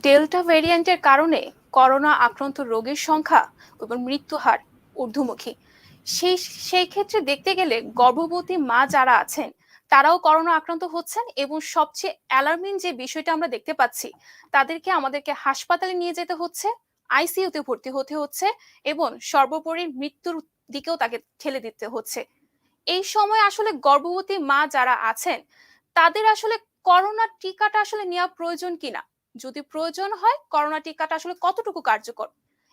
Delta ভ্যারিয়েন্টের কারণে corona আক্রান্ত রোগীর সংখ্যা এবং মৃত্যু হার ঊর্ধ্বমুখী। সেই ক্ষেত্রে দেখতে গেলে গর্ভবতী মা যারা আছেন তারাও করোনা আক্রান্ত হচ্ছেন, এবং সবচেয়ে অ্যালার্মিং যে বিষয়টা আমরা দেখতে পাচ্ছি, তাদেরকে আমাদেরকে হাসপাতালে নিয়ে যেতে হচ্ছে, আইসিইউতে ভর্তি হতে হচ্ছে, এবং সর্বোপরি মৃত্যুর দিকেও তাকে ঠেলে দিতে হচ্ছে। এই সময় আসলে গর্ভবতী মা যারা আছেন তাদের আসলে করোনা টিকাটা আসলে নেওয়া প্রয়োজন কিনা, যদি প্রয়োজন হয় করোনা টিকাটা আসলে কতটুকু কার্যকর,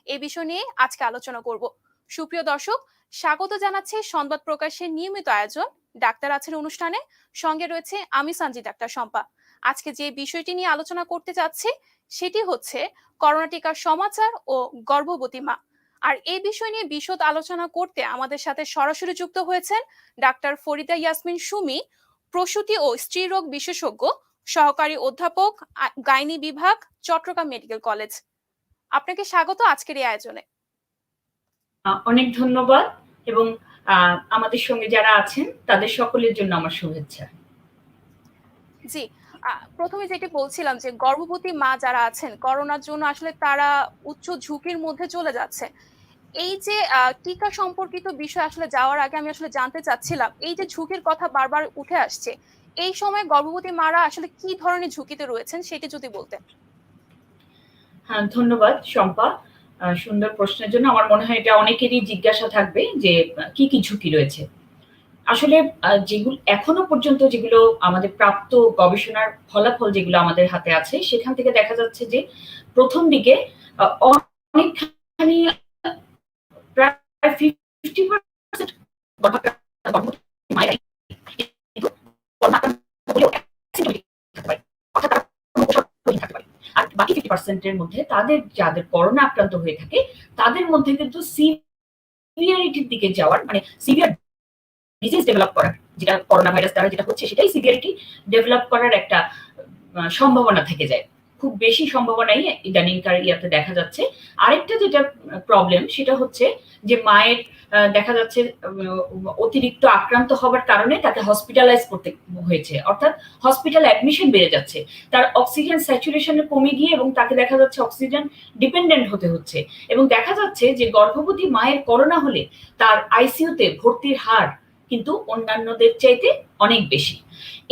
এই বিষয় নিয়ে আজকে আলোচনা করব। সুপ্রিয় দর্শক, স্বাগত জানাচ্ছি সংবাদ প্রকাশের নিয়মিত আয়োজন ডাক্তার আছেন অনুষ্ঠানে। সঙ্গে রয়েছে আমি সঞ্জি ডাক্তার শম্পা। আজকে যে বিষয়টি নিয়ে আলোচনা করতে যাচ্ছি সেটি হচ্ছে করোনা টিকার সমাচার ও গর্ভবতী মা। আর এই বিষয় নিয়ে বিশদ আলোচনা করতে আমাদের সাথে সরাসরি যুক্ত হয়েছেন ডাক্তার ফরিদা ইয়াসমিন সুমি, প্রসূতি ও স্ত্রীরোগ বিশেষজ্ঞ, সহকারী অধ্যাপক, গাইনি বিভাগ, চট্টগ্রাম মেডিকেল কলেজ। আপনাকে স্বাগত আজকের এই আয়োজনে। অনেক ধন্যবাদ, এবং আমাদের সঙ্গে যারা আছেন তাদের সকলের জন্য আমার শুভেচ্ছা। জি, প্রথমে যেটি বলছিলাম যে গর্ভবতী মা যারা আছেন করোনার জন্য আসলে তারা উচ্চ ঝুঁকির মধ্যে চলে যাচ্ছে। এই যে টিকা সম্পর্কিত বিষয় আসলে যাওয়ার আগে আমি আসলে জানতে চাচ্ছিলাম, এই যে ঝুঁকির কথা বারবার উঠে আসছে, এই সময় গর্ভবতী মারা আসলে কি ধরনের ঝুঁকিতে রয়েছেন সেটি যদি বলতেন। হ্যাঁ, ধন্যবাদ শম্পা, সুন্দর প্রশ্নের জন্য। আমার মনে হয় এটা অনেকেরই জিজ্ঞাসা থাকবে যে কি কি ঝুঁকি রয়েছে। আসলে যেগুলো এখনো পর্যন্ত যেগুলো আমাদের প্রাপ্ত গবেষণার ফলাফল যেগুলো আমাদের হাতে আছে, সেখান থেকে দেখা যাচ্ছে যে প্রথম দিকে অনেকখানি প্রায় 50% গর্ভবতী মায়েরাই কিন্তু করোনা আক্রান্ত হলেও অ্যাসিম্পটোমেটিক থাকতে পারে, অর্থাৎ তারা কোনো উপসর্গহীন থাকতে পারে। আর বাকি 50% এর মধ্যে যাদের করোনা আক্রান্ত হয়ে থাকে তাদের মধ্যে কিন্তু সিভিয়ারিটির দিকে যাওয়ার, মানে সিভিয়ার ডিজিজ ডেভেলপ করার, যেটা করোনা ভাইরাস দ্বারা যেটা হচ্ছে সেটাই সিভিয়ারিটি ডেভেলপ করার একটা সম্ভাবনা থেকে যায়। খুব বেশি সম্ভাবনাই ইদানিংকার ইয়াতে দেখা যাচ্ছে। আরেকটা যেটা প্রবলেম সেটা হচ্ছে যে মায়ের দেখা যাচ্ছে অতিরিক্ত আক্রান্ত হবার কারণে তাকে হসপিটালাইজ করতে হয়েছে, অর্থাৎ হসপিটাল অ্যাডমিশন বেড়ে যাচ্ছে, তার অক্সিজেন স্যাচুরেশন কমে গিয়ে এবং তাকে দেখা যাচ্ছে অক্সিজেন ডিপেন্ডেন্ট হতে হচ্ছে, এবং দেখা যাচ্ছে যে গর্ভবতী মায়ের করোনা হলে তার আইসিইউতে ভর্তির হার কিন্তু অন্যান্যদের চাইতে অনেক বেশি।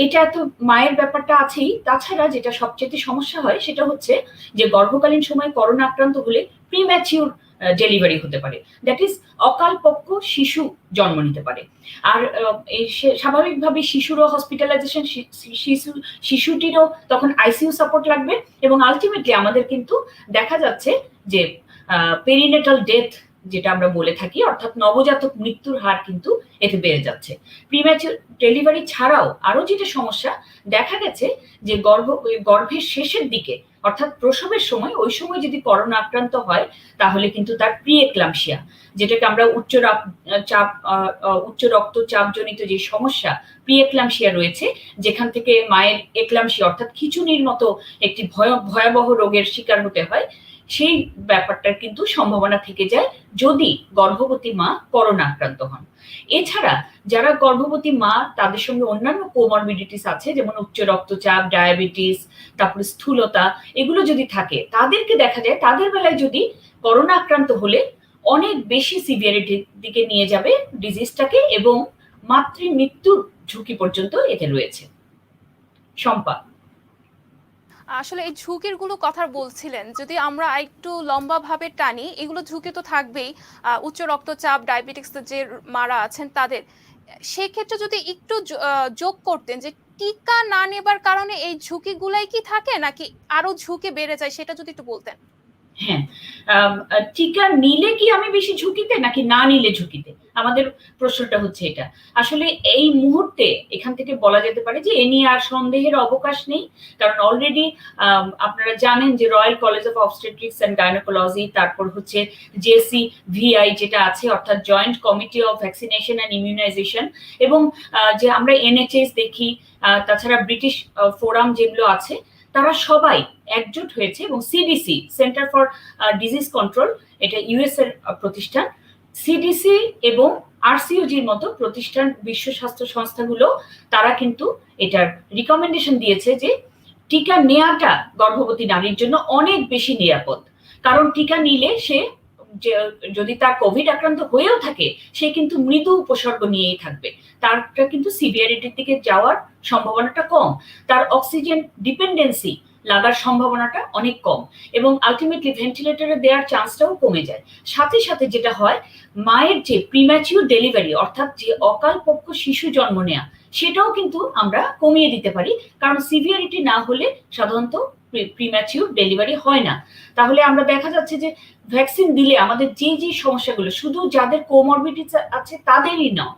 এটা তো মায়ের ব্যাপারটা আছেই, তাছাড়া যেটা সবচেয়ে সমস্যা হয় সেটা হচ্ছে যে গর্ভকালীন সময় করোনা আক্রান্ত হলে প্রিম্যাচিউর ডেলিভারি হতে পারে, দ্যাট ইজ অকালপক্ষ শিশু জন্ম নিতে পারে। আর স্বাভাবিকভাবে শিশুরও হসপিটালাইজেশন, শিশুটিরও তখন আইসিইউ সাপোর্ট লাগবে, এবং আলটিমেটলি আমাদের কিন্তু দেখা যাচ্ছে যে পেরিনেটাল ডেথ যেটা আমরা বলে থাকি, অর্থাৎ নবজাতক মৃত্যুর হার কিন্তু এতে বেড়ে যাচ্ছে। প্রিম্যাচিউর ডেলিভারি ছাড়াও আরো যেটা সমস্যা দেখা গেছে যে গর্ভের শেষের দিকে, অর্থাৎ প্রসবের সময়, ওই সময় যদি করোনা আক্রান্ত হয় তাহলে কিন্তু তার প্রি এক্লাম্পসিয়া, যেটাকে আমরা উচ্চ রক্তচাপ জনিত যে সমস্যা প্রি এক্লাম্পসিয়া রয়েছে, যেখান থেকে মায়ের এক্লাম্পসিয়া অর্থাৎ খিঁচুনির মতো একটি ভয়াবহ রোগের শিকার হতে হয়, সেই ব্যাপারটার কিন্তু সম্ভাবনা থেকে যায় যদি গর্ভবতী মা করোনা আক্রান্ত হন। এছাড়া যারা গর্ভবতী মা তাদের সঙ্গে অন্যান্য কোমরবিডিটিস আছে, যেমন উচ্চ রক্তচাপ, ডায়াবেটিস, তারপরে স্থূলতা, এগুলো যদি থাকে তাদেরকে দেখা যায় তাদের বেলায় যদি করোনা আক্রান্ত হলে অনেক বেশি সিভিয়ারিটির দিকে নিয়ে যাবে ডিজিজটাকে, এবং মাতৃ মৃত্যুর ঝুঁকি পর্যন্ত এতে রয়েছে। শম্পা, আসলে এই ঝুঁকির গুলো কথা বলছিলেন, যদি আমরা একটু লম্বা ভাবে টানি, এগুলো ঝুঁকি তো থাকবেই। উচ্চ রক্তচাপ, ডায়াবেটিক্স যে মারা আছেন তাদের, সেক্ষেত্রে যদি একটু যোগ করতেন যে টিকা না নেবার কারণে এই ঝুঁকিগুলাই কি থাকে নাকি আরো ঝুঁকি বেড়ে যায়, সেটা যদি একটু বলতেন। হ্যাঁ, টিকা নিলে কি আমি বেশি ঝুঁকিতে নাকি না নিলে ঝুঁকিতে, আমাদের প্রশ্নটা হচ্ছে এটা। আসলে এই মুহূর্তে এখান থেকে বলা যেতে পারে যে এ নিয়ে আর সন্দেহের অবকাশ নেই, কারণ অলরেডি আপনারা জানেন যে royal college of obstetrics and gynaecology, তারপর হচ্ছে জেসি ভিআই যেটা আছে, অর্থাৎ joint committee of vaccination and immunisation, এবং যে আমরা এনএচএস দেখি, তাছাড়া ব্রিটিশ ফোরাম যেগুলো আছে, তারা সবাই একজোট হয়েছে, এবং CDC, centre for disease control, এটা ইউএস এর প্রতিষ্ঠান, সিডিসি এবং আরসিওজির মতো প্রতিষ্ঠান, বিশ্ব স্বাস্থ্য সংস্থাগুলো, তারা কিন্তু এটার রিকমেন্ডেশন দিয়েছে যে টিকা নেওয়াটা গর্ভবতী নারীর জন্য অনেক বেশি নিরাপদ। কারণ টিকা নিলে সে যদি তার কোভিড আক্রান্ত হয়েও থাকে, সে কিন্তু মৃদু উপসর্গ নিয়েই থাকবে, তারটা কিন্তু সিভিয়ারিটির দিকে যাওয়ার সম্ভাবনাটা কম, তার অক্সিজেন ডিপেন্ডেন্সি লাগার সম্ভাবনাটা অনেক কম, এবং আলটিমেটলি ভেন্টিলেটরে দেওয়ার চান্সটাও কমে যায়। সাথে সাথে যেটা হয়, মায়ের যে প্রিম্যাচিউর ডেলিভারি, অর্থাৎ যে অকালপক্ষ শিশু জন্ম নেওয়া, সেটাও কিন্তু আমরা কমিয়ে দিতে পারি, কারণ সিভিয়ারিটি না হলে সাধারণত প্রিম্যাচিউর ডেলিভারি হয় না। তাহলে আমরা দেখা যাচ্ছে যে ভ্যাকসিন দিলে আমাদের যে যে সমস্যাগুলো, শুধু যাদের কোমরবিডিটি আছে তাদেরই নয়,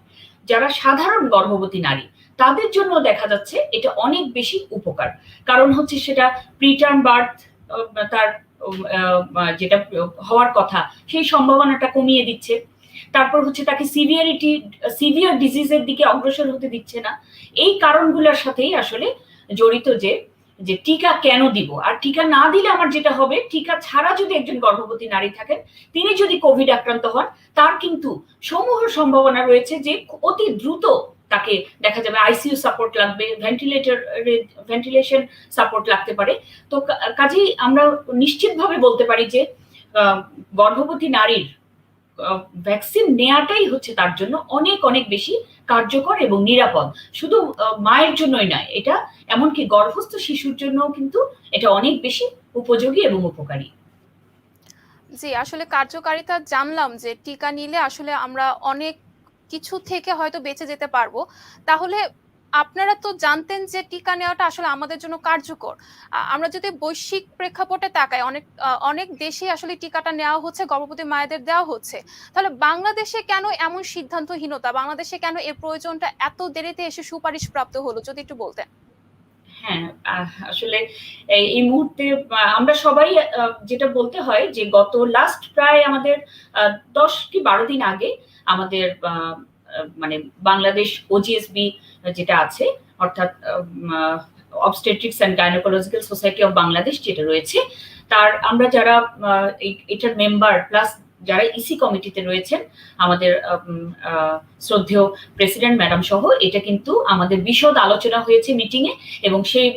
যারা সাধারণ গর্ভবতী নারী তাদের জন্য দেখা যাচ্ছে এটা অনেক বেশি উপকার। কারণ হচ্ছে সেটা প্রিটার্ম বার্থ, তার যেটা হওয়ার কথা সেই সম্ভাবনাটা কমিয়ে দিচ্ছে। তারপর হচ্ছে তাকে সিভিয়ার ডিজিজের দিকে অগ্রসর হতে দিচ্ছে না। এই কারণগুলোর সাথেই আসলে জড়িত যে টিকা কেন দিব, আর টিকা না দিলে আমার যেটা হবে, টিকা ছাড়া যদি একজন গর্ভবতী নারী থাকেন, তিনি যদি কোভিড আক্রান্ত হন, তার কিন্তু সমূহ সম্ভাবনা রয়েছে যে অতি দ্রুত তাকে দেখা যাবে আইসিইউ সাপোর্ট লাগবে, ভেন্টিলেশন সাপোর্ট লাগতে পারে। তো কাজেই আমরা নিশ্চিতভাবে বলতে পারি যে গর্ভবতী নারীর ভ্যাকসিন নেওয়াটাই হচ্ছে তার জন্য অনেক অনেক বেশি কার্যকর এবং নিরাপদ। শুধু মায়ের জন্যই নয়, এটা এমনকি গর্ভস্থ শিশুর জন্যও কিন্তু এটা অনেক বেশি উপযোগী এবং উপকারী। জি, আসলে কার্যকারিতা জানলাম যে টিকা নিলে আসলে আমরা অনেক কিছু থেকে হয়তো বেঁচে যেতে পারবো। তাহলে আপনারা তো জানতেন যে টিকা নেওয়াটা আসলে আমাদের জন্য কার্যকর। আমরা যদি বৈশ্বিক প্রেক্ষাপটে তাকাই, অনেক দেশে আসলে টিকাটা নেওয়া হচ্ছে, গর্ভবতী মায়েদের দেওয়া হচ্ছে। তাহলে বাংলাদেশে কেন এমন সিদ্ধান্তহীনতা? বাংলাদেশে কেন এর প্রয়োজনটা এত দেরিতে এসে সুপারিশ প্রাপ্ত হলো? যদি একটু বলতেন। হ্যাঁ, আসলে এই মুহূর্তে আমরা সবাই যেটা বলতে হয় যে গত লাস্ট প্রায় আমাদের 10 কি 12 দিন আগে আমাদের মানে বাংলাদেশ ওজিএসবি যেটা আছে, অর্থাৎ obstetrics and gynaecological society of Bangladesh যেটা রয়েছে, তার আমরা যারা এটার মেম্বার প্লাস যারা ইসি কমিটিতে রয়েছেন, আমাদের শ্রদ্ধেয় প্রেসিডেন্ট ম্যাডাম সহ, এটা কিন্তু আমাদের বিশদ আলোচনা হয়েছে মিটিং এ, এবং সেই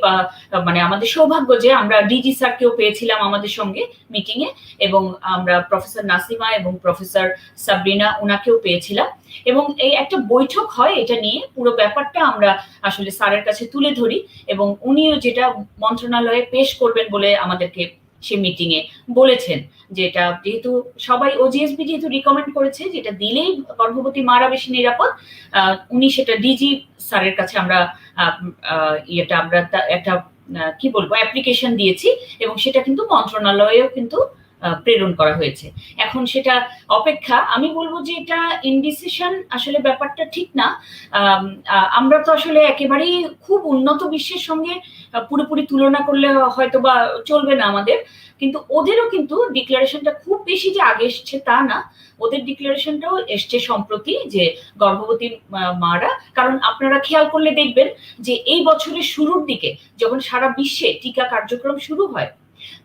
মানে আমাদের সৌভাগ্য যে আমরা ডিজি স্যারকেও পেয়েছিলাম আমাদের সঙ্গে মিটিং এ, এবং আমরা প্রফেসর নাসিমা এবং প্রফেসর সাবরিনা উনাকেও পেয়েছিলাম, এবং এই একটা বৈঠক হয় এটা নিয়ে। পুরো ব্যাপারটা আমরা আসলে স্যারের কাছে তুলে ধরি, এবং উনিও যেটা মন্ত্রণালয়ে পেশ করবেন বলে আমাদেরকে সে মিটিং এ বলেছেন, যেটা যেহেতু সবাই ওজিএসবি যেহেতু রিকমেন্ড করেছে যেটা দিলেই গর্ভবতী মারা বেশি নিরাপদ, উনি সেটা ডিজি স্যারের কাছে আমরা আমরা একটা কি বলবো অ্যাপ্লিকেশন দিয়েছি, এবং সেটা কিন্তু মন্ত্রণালয়েও কিন্তু প্রেরণ করা হয়েছে। এখন সেটা অপেক্ষা। আমি বলবো যে এটা ইনডিসিশন আসলে ব্যাপারটা ঠিক না। আমরা তো আসলে একেবারেই খুব উন্নত বিশ্বের সঙ্গে পুরোপুরি তুলনা করলে হয়তো বা চলবে না আমাদের, কিন্তু ওদেরও কিন্তু ডিক্লারেশনটা খুব বেশি যে আগে এসছে তা না, ওদের ডিক্লারেশনটাও এসছে সম্প্রতি যে গর্ভবতী মারা। কারণ আপনারা খেয়াল করলে দেখবেন যে এই বছরের শুরুর দিকে যখন সারা বিশ্বে টিকা কার্যক্রম শুরু হয়,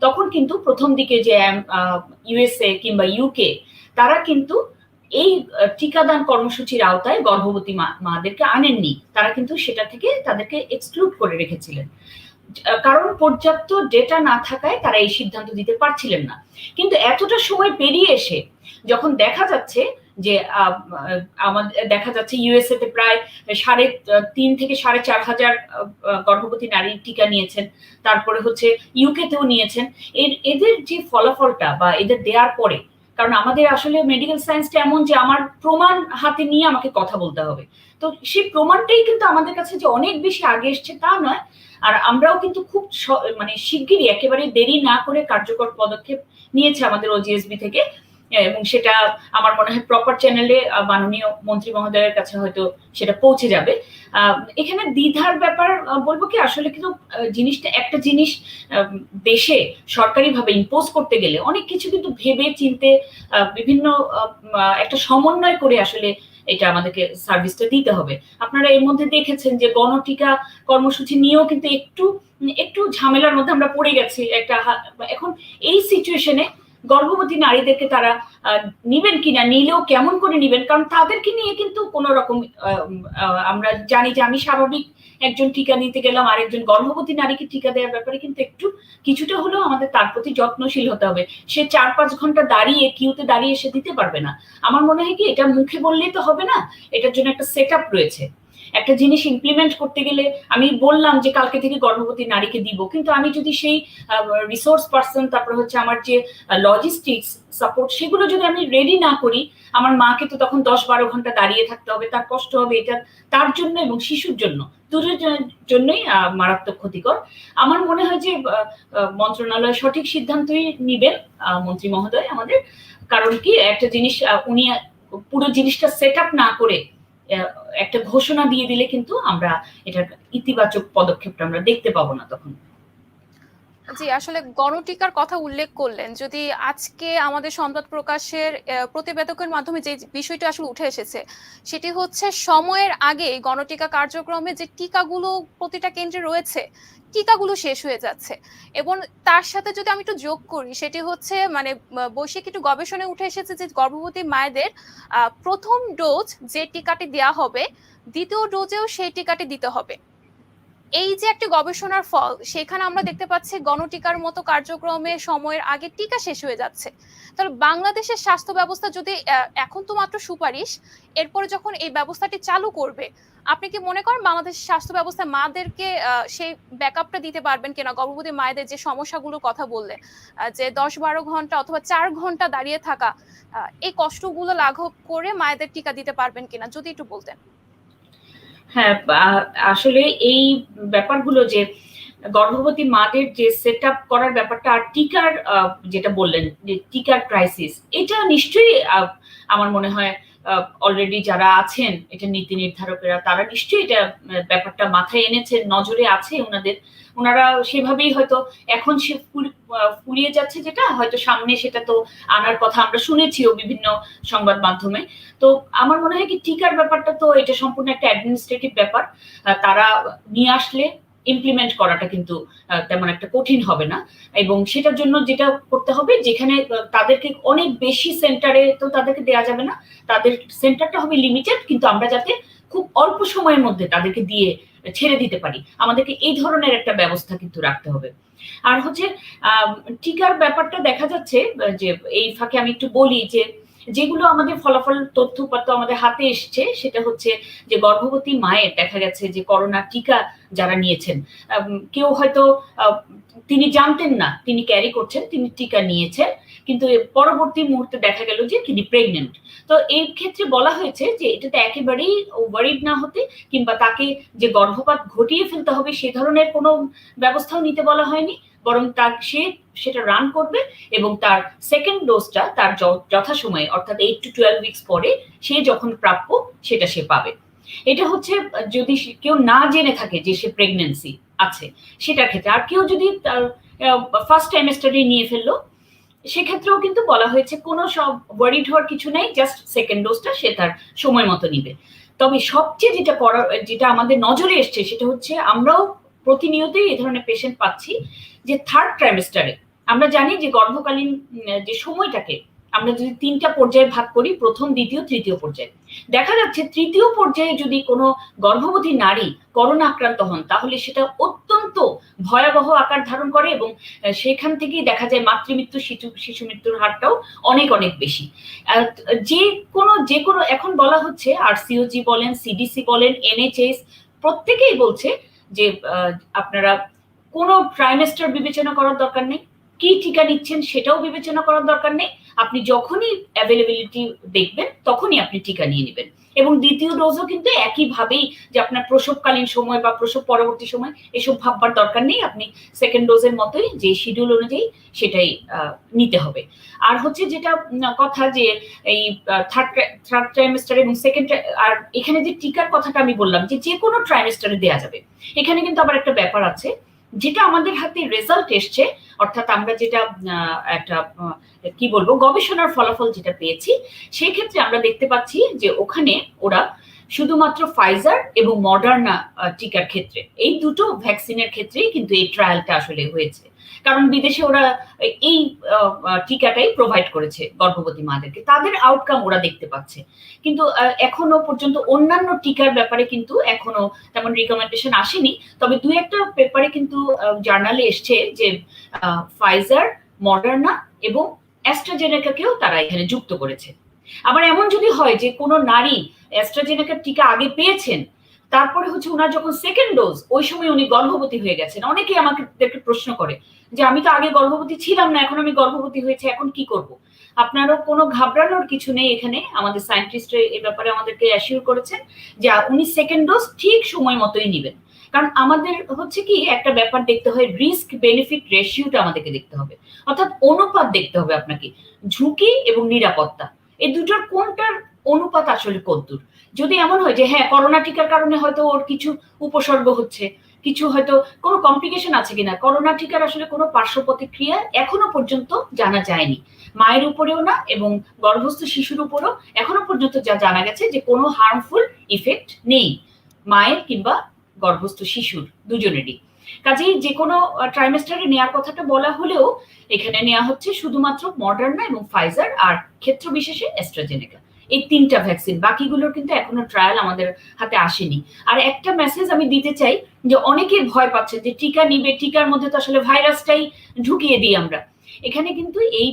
তখন কিন্তু প্রথম দিকে যে ইউএসএ কিংবা ইউকে, তারা কিন্তু এই টিকাদান কর্মসূচির আওতায় গর্ভবতী মাদেরকে আনেননি, তারা কিন্তু সেটা থেকে তাদেরকে এক্সক্লুড করে রেখেছিলেন, কারণ পর্যাপ্ত ডেটা না থাকায় তারা এই সিদ্ধান্ত দিতে পারছিলেন না। কিন্তু এতটা সময় পেরিয়ে এসে যখন দেখা যাচ্ছে যে আমাদের দেখা যাচ্ছে ইউএসএ তে প্রায় 3.5 থেকে 4.5 হাজার গর্ভবতী নারী টিকা নিয়েছেন, তারপরে হচ্ছে ইউকে তেও নিয়েছেন। এদের যে ফলাফলটা বা এদের দেওয়ার পরে, কারণ আমাদের আসলে মেডিকেল সায়েন্সটা এমন যে আমার প্রমাণ হাতে নিয়ে আমাকে কথা বলতে হবে, তো সেই প্রমাণটাই কিন্তু আমাদের কাছে যে অনেক বেশি আগে এসছে তা নয়। আর আমরাও কিন্তু খুব মানে শিগগিরই একেবারে দেরি না করে কার্যকর পদক্ষেপ নিয়েছে আমাদের ওজিএসবি থেকে, এবং সেটা আমার মনে হয় প্রপার চ্যানেলে মাননীয় মন্ত্রী মহোদয়ের কাছে হয়তো সেটা পৌঁছে যাবে। এখানে দ্বিধার ব্যাপার বলবো কি, আসলে কিন্তু জিনিসটা একটা জিনিস দেশে সরকারিভাবে ইম্পোজ করতে গেলে অনেক কিছু কিন্তু ভেবে চিনতে বিভিন্ন একটা সমন্বয় করে আসলে এটা আমাদেরকে সার্ভিসটা দিতে হবে। আপনারা এর মধ্যে দেখেছেন যে গণটিকা কর্মসূচি নিয়েও কিন্তু একটু ঝামেলার মধ্যে আমরা পড়ে গেছি একটা। এখন এই সিচুয়েশনে গর্ভবতী নারীদেরকে তারা নিবেন কিনা, নিলেও কেমন করে নিবেন, কারণ তাদেরকে নিয়ে কিন্তু কোনো রকম আমরা জানি যে আমি স্বাভাবিক একজন টিকা নিতে গেলাম, আর একজন গর্ভবতী নারীকে টিকা দেওয়ার ব্যাপারে কিন্তু একটু কিছুটা হলেও আমাদের তার প্রতি যত্নশীল হতে হবে। সে 4-5 ঘন্টা দাঁড়িয়ে কিউতে দাঁড়িয়ে সে দিতে পারবে না। আমার মনে হয় কি এটা মুখে বললেই তো হবে না, এটার জন্য একটা সেট আপ রয়েছে। একটা জিনিস ইমপ্লিমেন্ট করতে গেলে আমি বললাম যে কালকে থেকে গর্ভবতী নারীকে দিব, কিন্তু আমি যদি সেই রিসোর্স পার্সন, তারপর হচ্ছে আমার যে লজিস্টিক্স সাপোর্ট, সেগুলো যদি আমি রেডি না করি, আমার মাকে তো তখন 10-12 ঘন্টা দাঁড়িয়ে থাকতে হবে, তার কষ্ট হবে, এটা তার জন্য এবং শিশুর জন্য দুটোর জন্যই মারাত্মক ক্ষতিকর। আমার মনে হয় যে মন্ত্রণালয় সঠিক সিদ্ধান্তই নিবেন, মন্ত্রী মহোদয় আমাদের। কারণ কি একটা জিনিস উনি পুরো জিনিসটা সেট আপ না করে একটা ঘোষণা দিয়ে দিলে কিন্তু আমরা এটার ইতিবাচক পদক্ষেপটা আমরা দেখতে পাবো না তখন। জি, আসলে গণটিকার কথা উল্লেখ করলেন। যদি আজকে আমাদের সংবাদ প্রকাশের প্রতিবেদকের মাধ্যমে যে বিষয়টা আসলে উঠে এসেছে, সেটি হচ্ছে সময়ের আগে গণটিকা কার্যক্রমে যে টিকাগুলো প্রতিটা কেন্দ্রে রয়েছে, টিকাগুলো শেষ হয়ে যাচ্ছে। এবং তার সাথে যদি আমি একটু যোগ করি, সেটি হচ্ছে মানে বৈশ্বিক একটু গবেষণায় উঠে এসেছে যে গর্ভবতী মায়েদের প্রথম ডোজ যে টিকাটি দেওয়া হবে, দ্বিতীয় ডোজেও সেই টিকাটি দিতে হবে। এই যে একটা গবেষণার ফল, সেখানে আমরা দেখতে পাচ্ছি গণটিকার মতো কার্যক্রমে সময়ের আগে টিকা শেষ হয়ে যাচ্ছে। তাহলে বাংলাদেশের স্বাস্থ্য ব্যবস্থা যদি এখন তো মাত্র সুপারিশ, এরপরে যখন এই ব্যবস্থাটি চালু করবে, আপনি কি মনে করেন বাংলাদেশের স্বাস্থ্য ব্যবস্থা মাদেরকে সেই ব্যাকআপটা দিতে পারবেন কিনা? গর্ভবতী মায়েদের যে সমস্যাগুলোর কথা বললেন, যে 10-12 ঘন্টা অথবা 4 ঘন্টা দাঁড়িয়ে থাকা, এই কষ্টগুলো লাঘব করে মায়েদের টিকা দিতে পারবেন কিনা, যদি একটু বলতেন। হ্যাঁ, আসলে এই ব্যাপারগুলো যে গর্ভবতী মাদের যে সেট আপ করার ব্যাপারটা, আর টিকার যেটা বললেন যে টিকার ক্রাইসিস, এটা নিশ্চয়ই আমার মনে হয় অলরেডি যারা আছেন এটা নীতি নির্ধারকেরা, তারা নিশ্চয়ই এটা ব্যাপারটা মাথায় এনেছে, নজরে আছে ওনাদের। ওনারা সেভাবেই হয়তো এখন সে ফুরিয়ে যাচ্ছে, যেটা হয়তো সামনে সেটা তো আনার কথা আমরা শুনেছিও বিভিন্ন সংবাদ মাধ্যমে। তো আমার মনে হয় কি টিকার ব্যাপারটা তো এটা সম্পূর্ণ একটা অ্যাডমিনিস্ট্রেটিভ ব্যাপার, তারা নিয়ে আসলে ইমপ্লিমেন্ট করাটা কিন্তু তেমন একটা কঠিন হবে না। এবং সেটার জন্য যেটা করতে হবে, যেখানে তাদেরকে অনেক বেশি সেন্টারে তো তাদেরকে দেওয়া যাবে না, তাদের সেন্টারটা হবে লিমিটেড, কিন্তু আমরা যাতে খুব অল্প সময়ের মধ্যে তাদেরকে দিয়ে ছেড়ে দিতে পারি, আমাদেরকে এই ধরনের একটা ব্যবস্থা কিন্তু রাখতে হবে। আর হচ্ছে টিকার ব্যাপারটা দেখা যাচ্ছে যে এই ফাঁকে আমি একটু বলি যে যেগুলো আমাদের ফলাফল তথ্যপত্র আমাদের হাতে এসছে, সেটা হচ্ছে যে গর্ভবতী মায়ের দেখা গেছে যে করোনা টিকা যারা নিয়েছেন, কেউ হয়তো তিনি জানতেন না তিনি ক্যারি করছেন, তিনি টিকা নিয়েছেন, কিন্তু পরবর্তী মুহূর্তে দেখা গেল যে তিনি প্রেগনেন্ট। তো এই ক্ষেত্রে বলা হয়েছে যে এটাতে একেবারেই ওয়ারিড না হতে, কিংবা তাকে যে গর্ভপাত ঘটিয়ে ফেলতে হবে সে ধরনের কোনো ব্যবস্থাও নিতে বলা হয়নি, বরং তার সেটা রান করবে এবং তার সেকেন্ড ডোজটা তার যথাসময়ে, অর্থাৎ 8 to 12 উইকস পরে সে যখন প্রাপ্য সেটা সে পাবে। এটা হচ্ছে যদি কেউ না জেনে থাকে যে সে প্রেগনেন্সি আছে সেটার ক্ষেত্রে। আর কেউ যদি ফার্স্ট ট্রাইমেস্টারে নিয়ে ফেললো, সেক্ষেত্রেও কিন্তু বলা হয়েছে কোনো সব ওয়ারিড হওয়ার কিছু নেই, জাস্ট সেকেন্ড ডোজটা সে তার সময় মতো নিবে। তবে সবচেয়ে যেটা আমাদের নজরে এসছে সেটা হচ্ছে আমরাও প্রতিনিয়তই এই ধরনের পেশেন্ট পাচ্ছি যে থার্ড ট্রাইমেস্টারে, আমরা জানি যে গর্ভকালীন যে সময়টাকে আমরা যদি 3টা পর্যায়ে ভাগ করি, প্রথম, দ্বিতীয়, তৃতীয় পর্যায়ে, দেখা যাচ্ছে তৃতীয় পর্যায়ে যদি কোনো গর্ভবতী নারী করোনা আক্রান্ত হন, তাহলে সেটা অত্যন্ত ভয়াবহ আকার ধারণ করে এবং সেখান থেকেই দেখা যায় মাতৃমৃত্যু, শিশু মৃত্যুর হারটাও অনেক অনেক বেশি। যে কোনো এখন বলা হচ্ছে আরসিওজি বলেন, সিডিসি বলেন, এনএইচএস প্রত্যেকেই বলছে যে আপনারা কোনো ট্রাইমেস্টার বিবেচনা করার দরকার নেই, কি টিকা নিচ্ছেন সেটাও বিবেচনা করার দরকার নেই, আপনি যখনই অ্যাভেলেবিলিটি দেখবেন তখনই আপনি টিকা নিয়ে নেবেন। এবং দ্বিতীয় ডোজও কিন্তু একইভাবেই, যে আপনার প্রসবকালীন সময় বা প্রসব পরবর্তী সময় এসব ভাববার দরকার নেই, আপনি সেকেন্ড ডোজের মতোই যে শিডিউল অনুযায়ী সেটাই নিতে হবে। আর হচ্ছে যেটা কথা যে এই থার্ড ট্রাইমেস্টার এবং সেকেন্ড, আর এখানে যে টিকার কথাটা আমি বললাম যে কোনো ট্রাইমেস্টারে দেওয়া যাবে, এখানে কিন্তু আবার একটা ব্যাপার আছে, যেটা আমাদের হাতে রেজাল্ট এসছে, অর্থাৎ আমরা যেটা একটা কি বলবো গবেষণার ফলাফল যেটা পেয়েছি, সেই ক্ষেত্রে আমরা দেখতে পাচ্ছি যে ওখানে ওরা শুধুমাত্র ফাইজার এবং মডার্না টিকার ক্ষেত্রে, এই দুটো ভ্যাকসিনের ক্ষেত্রেই কিন্তু এই ট্রায়ালটা আসলে হয়েছে, কারণ বিদেশে ওরা এই টিকাটাই প্রোভাইড করেছে গর্ভবতী মাদেরকে, তাদের আউটকাম ওরা দেখতে পাচ্ছে। কিন্তু এখনো পর্যন্ত অন্যান্য টিকার ব্যাপারে কিন্তু এখনো তেমন রিকমেন্ডেশন আসেনি, তবে দুই একটা পেপারে কিন্তু জার্নালে এসছে যে ফাইজার, মডার্না এবং অ্যাস্ট্রাজেনেকাকেও তারা এখানে যুক্ত করেছে। আবার এমন যদি হয় যে কোনো নারী অ্যাস্ট্রাজেনেকার টিকা আগে পেয়েছেন, তারপরে হচ্ছে ওনার যখন সেকেন্ড ডোজ, ওই সময় উনি গর্ভবতী হয়ে গেছেন, অনেকেই আমাকে প্রশ্ন করে যে আমি তো আগে গর্ভবতী ছিলাম না, এখন আমি গর্ভবতী হয়েছে, এখন কি করব? আপনারও কোনো ঘাবড়ানোর কিছু নেই এখানে। আমাদের সায়েন্টিস্ট এই ব্যাপারে আমাদেরকে অ্যাসিওর করেছেন যে উনি সেকেন্ড ডোজ ঠিক সময় মতোই নিবেন। কারণ আমাদের হচ্ছে কি একটা ব্যাপার দেখতে হয়, রিস্ক বেনিফিট রেশিওটা আমাদেরকে দেখতে হবে, অর্থাৎ অনুপাত দেখতে হবে আপনাকে, ঝুঁকি এবং নিরাপত্তা, এই দুটোর কোনটার অনুপাত আসলে কতদূর। যদি এমন হয় যে হ্যাঁ করোনা টিকার কারণে হয়তো ওর কিছু উপসর্গ হচ্ছে, কিছু হয়তো কোনো কমপ্লিকেশন আছে কিনা, করোনা টিকার আসলে কোনো পার্শ্ব প্রতিক্রিয়া এখনো পর্যন্ত জানা যায়নি, মায়ের উপরেও না এবং গর্ভস্থ শিশুর উপরেও এখনো পর্যন্ত যা জানা গেছে যে কোনো হার্মফুল ইফেক্ট নেই মায়ের কিংবা গর্ভস্থ শিশুর দুজনেরই। কাজেই যে কোনো ট্রাইমেস্টারে নেওয়ার কথাটা বলা হলেও এখানে নেওয়া হচ্ছে শুধুমাত্র মডার্না এবং ফাইজার, আর ক্ষেত্র বিশেষে অ্যাস্ট্রাজেনেকা, এই তিনটা ভ্যাকসিন। বাকিগুলোর কিন্তু এখনো ট্রায়াল আমাদের হাতে আসেনি। আর একটা মেসেজ আমি দিতে চাই যে অনেকে ভয় পাচ্ছে যে টিকা নিবে, টিকার মধ্যে তো আসলে ভাইরাসটাই ঢুকিয়ে দিই আমরা। এখানে কিন্তু এই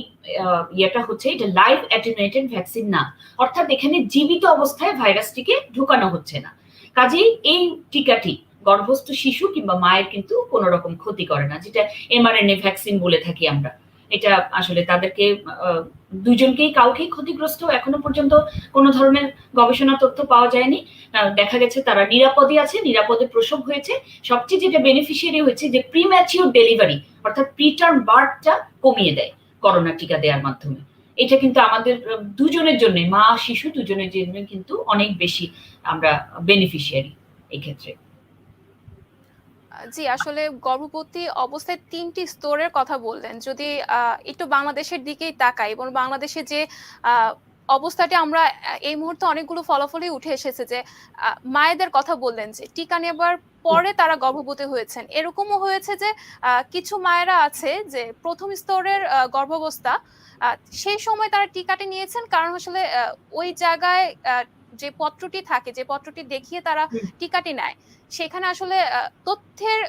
ইয়েটা হচ্ছে, এটা লাইভ অ্যাটেনুয়েটেড ভ্যাকসিন না, অর্থাৎ এখানে জীবিত অবস্থায় ভাইরাসটিকে ঢুকানো হচ্ছে না। কাজেই এই টিকাটি গর্ভস্থ শিশু কিংবা মায়ের কিন্তু কোন রকম ক্ষতি করে না, যেটা এমআরএনএ ভ্যাকসিন বলে থাকি আমরা। এটা আসলে তাদেরকে দুজনকেই কাউকেই ক্ষতিগ্রস্ত এখনো পর্যন্ত কোনো ধরনের গবেষণা তথ্য পাওয়া যায়নি। দেখা গেছে তারা নিরাপদে আছে, নিরাপদে প্রসব হয়েছে। সবচেয়ে যেটা বেনিফিশিয়ারি হয়েছে যে প্রিম্যাচিউর ডেলিভারি অর্থাৎ প্রিটার্ম বার্থটা কমিয়ে দেয় করোনা টিকা দেওয়ার মাধ্যমে। এটা কিন্তু আমাদের দুজনের জন্য, মা শিশু দুজনের জন্য কিন্তু অনেক বেশি আমরা বেনিফিশিয়ারি এই ক্ষেত্রে। জি, আসলে গর্ভবতী অবস্থায় ৩ টি স্তরের কথা বললেন। যদি একটু বাংলাদেশের দিকেই তাকাই এবং বাংলাদেশে যে আ অবস্থাটি আমরা এই মুহূর্তে অনেকগুলো ফলাফলই উঠে এসেছে যে মায়েদের কথা বললেন যে টিকা নেবার পরে তারা গর্ভবতী হয়েছেন। এরকমও হয়েছে যে কিছু মায়েরা আছে যে ১ম স্তরের গর্ভাবস্থা, আ সেই সময় তারা টিকাটি নিয়েছেন কারণ আসলে ওই জায়গায় যে পত্রটি থাকে, যে পত্রটি দেখিয়ে তারা টিকাটি নেয়, সেখানে আসলে তথ্যের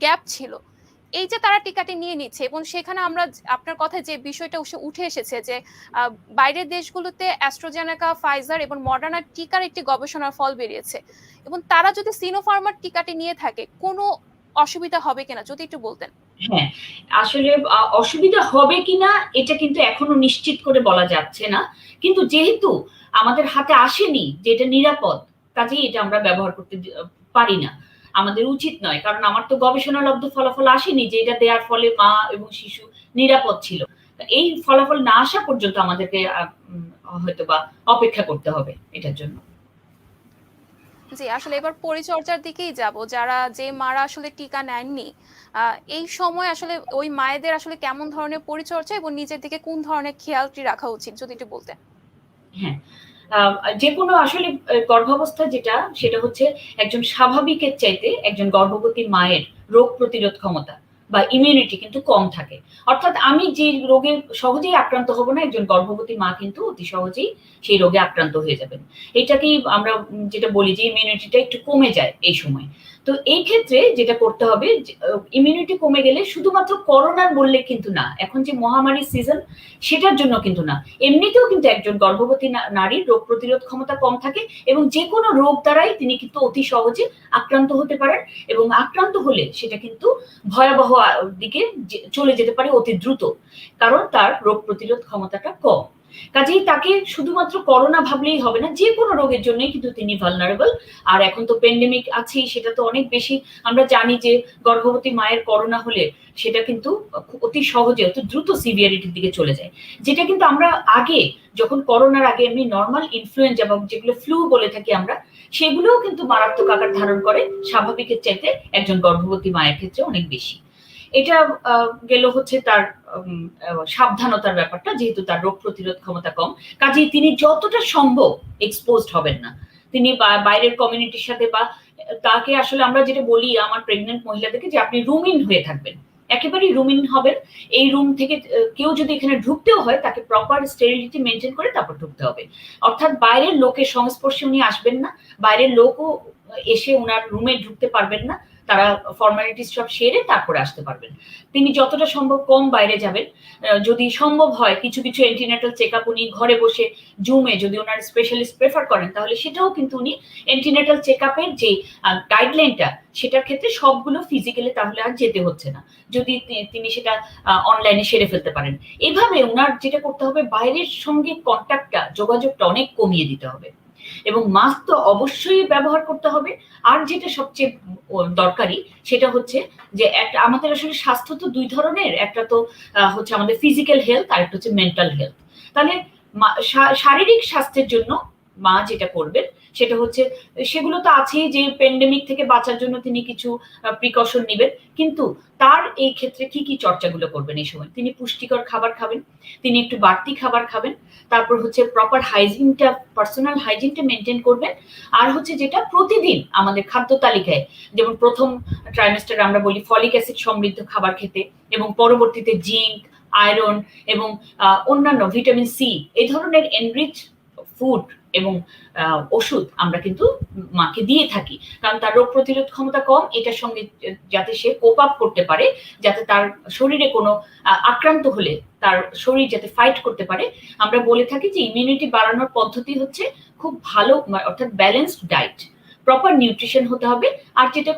গ্যাপ ছিল। এই যে তারা টিকাটি নিয়ে নিচ্ছে এবং সেখানে আমরা আপনার কথায় যে বিষয়টা উঠে এসেছে যে আ বাইরের দেশগুলোতে AstraZeneca, Pfizer এবং Moderna টিকার একটি গবেষণার ফল বেরিয়েছে এবং তারা যদি Sinopharm টিকাটি নিয়ে থাকে কোনো অসুবিধা হবে কিনা যদি একটু বলতেন? হ্যাঁ, আসলে অসুবিধা হবে কিনা এটা কিন্তু এখনো নিশ্চিত করে বলা যাচ্ছে না। কিন্তু যেহেতু আমাদের হাতে আসেনি যে এটা নিরাপদ, কাজেই এটা আমরা ব্যবহার করতে পারি না। আমাদের উচিত নয়। কারণ আমার তো গবেষণালব্ধ ফলাফল আসেনি যে এটা দেওয়ার ফলে মা এবং শিশু নিরাপদ ছিল। এই ফলাফল না আসা পর্যন্ত আমাদেরকে হয়তোবা অপেক্ষা করতে হবে এটার জন্য। জি, আসলে এবার পরিচর্যার দিকেই যাব। যে মারা আসলে টিকা নেননি, আ এই সময় আসলে ওই মায়েদের আসলে কেমন ধরনের পরিচর্যা এবং নিজের দিকে কোন ধরনের খেয়ালটি রাখা উচিত যদি একটু বলতেন? হ্যাঁ, যেকোনো আসলে গর্ভাবস্থা যেটা, সেটা হচ্ছে একজন স্বাভাবিকের চাইতে একজন গর্ভবতী মায়ের রোগ প্রতিরোধ ক্ষমতা বা ইমিউনিটি কিন্তু কম থাকে। অর্থাৎ আমি যে রোগে সহজেই আক্রান্ত হব না, একজন গর্ভবতী মা কিন্তু অতি সহজেই সেই রোগে আক্রান্ত হয়ে যাবেন। এটাকেই আমরা যেটা বলি যে ইমিউনিটিটা একটু কমে যায় এই সময়। তো এই ক্ষেত্রে যেটা করতে হবে, ইমিউনিটি কমে গেলে শুধুমাত্র করোনার বললে কিন্তু না, এখন যে মহামারীর সিজন সেটার জন্য কিন্তু না, এমনিতেও কিন্তু একজন গর্ভবতী নারীর রোগ প্রতিরোধ ক্ষমতা কম থাকে এবং যেকোনো রোগ দ্বারাই তিনি কিন্তু অতি সহজে আক্রান্ত হতে পারেন এবং আক্রান্ত হলে সেটা কিন্তু ভয়াবহ দিকে চলে যেতে পারে অতি দ্রুত, কারণ তার রোগ প্রতিরোধ ক্ষমতাটা কম। কাজেই তাকে শুধুমাত্র করোনা ভাবলেই হবে না, যে কোনো রোগের জন্যই কিন্তু তিনি ভালনারেবল। আর এখন তো প্যান্ডেমিক আছেই, সেটা তো অনেক বেশি আমরা জানি যে গর্ভবতী মায়ের করোনা হলে সেটা কিন্তু অতি সহজে অতি দ্রুত সিভিয়ারিটির দিকে চলে যায়, যেটা কিন্তু আমরা আগে যখন করোনার আগে এমনি নর্মাল ইনফ্লুয়েঞ্জা বা যেগুলো ফ্লু বলে থাকি আমরা, সেগুলোও কিন্তু মারাত্মক আকার ধারণ করে স্বাভাবিকের চাইতে একজন গর্ভবতী মায়ের ক্ষেত্রে অনেক বেশি। এটা গেল হচ্ছে তার সাবধানতার ব্যাপারটা, যেহেতু তার রোগ প্রতিরোধ ক্ষমতা কম, কাজেই তিনি যতটা সম্ভব এক্সপোজড হবেন না। তিনি বাইরের কমিউনিটির সাথে বা তাকে আসলে আমরা যেটা বলি আমার প্রেগনেন্ট মহিলাদেরকে যে আপনি রুমিন হয়ে থাকবেন, একেবারেই রুমিন হবেন। এই রুম থেকে কেউ যদি এখানে ঢুকতেও হয় তাকে প্রপার স্টেরিলিটি মেনটেন করে তারপর ঢুকতে হবে। অর্থাৎ বাইরের লোকের সংস্পর্শে উনি আসবেন না, বাইরের লোকও এসে ওনার রুমে ঢুকতে পারবেন না, তারা ফর্মালিটিস সব সেরে তারপরে আসতে পারবেন। তিনি যতটা সম্ভব কম বাইরে যাবেন। যদি সম্ভব হয় কিছু কিছু এন্টিনেটাল চেক আপ উনি ঘরে বসে জুমে যদি ওনার স্পেশালিস্ট প্রেফার করেন তাহলে সেটাও কিন্তু উনি এন্টিনেটাল চেক আপের যে গাইডলাইনটা সেটার ক্ষেত্রে সবগুলো ফিজিক্যালি তাহলে আর যেতে হচ্ছে না, যদি তিনি সেটা অনলাইনে সেরে ফেলতে পারেন। এইভাবে ওনার যেটা করতে হবে বাইরের সঙ্গে কন্ট্যাক্টটা যোগাযোগটা অনেক কমিয়ে দিতে হবে এবং মাস্ক তো অবশ্যই ব্যবহার করতে হবে। আর যেটা সবচেয়ে দরকারি সেটা হচ্ছে যে একটা আমাদের আসলে স্বাস্থ্য তো দুই ধরনের, একটা তো হচ্ছে আমাদের ফিজিক্যাল হেলথ আর একটা হচ্ছে মেন্টাল হেলথ। তাহলে শারীরিক স্বাস্থ্যের জন্য মা যেটা করবেন সেটা হচ্ছে সেগুলো তো আছেই যে প্যান্ডেমিক থেকে বাঁচার জন্য তিনি কিছু প্রিকশন নেবেন, কিন্তু তার এই ক্ষেত্রে কি কি চর্চাগুলো করবেন এই সময়? তিনি পুষ্টিকর খাবার খাবেন, তিনি একটু বাড়তি খাবার খাবেন, তারপর হচ্ছে প্রপার হাইজিনটা পার্সোনাল হাইজিনটা মেনটেন করবেন। আর হচ্ছে যেটা প্রতিদিন আমাদের খাদ্য তালিকায় যেমন প্রথম ট্রাইমেস্টারে আমরা বলি ফলিক অ্যাসিড সমৃদ্ধ খাবার খেতে এবং পরবর্তীতে জিঙ্ক, আয়রন এবং অন্যান্য ভিটামিন সি এই ধরনের এনরিচ ফুড এবং ওষুধ আমরা কিন্তু মাকে দিয়ে থাকি, কারণ তার রোগ প্রতিরোধ ক্ষমতা কম, এটার সঙ্গে যাতে সে কোপ আপ করতে পারে, যাতে তার শরীরে কোনো আক্রান্ত হলে তার শরীর যাতে ফাইট করতে পারে। আমরা বলে থাকি যে ইমিউনিটি বাড়ানোর পদ্ধতি হচ্ছে খুব ভালো অর্থাৎ ব্যালেন্সড ডায়েট, প্রপার নিউট্রিশন হতে হবে। আর যেটা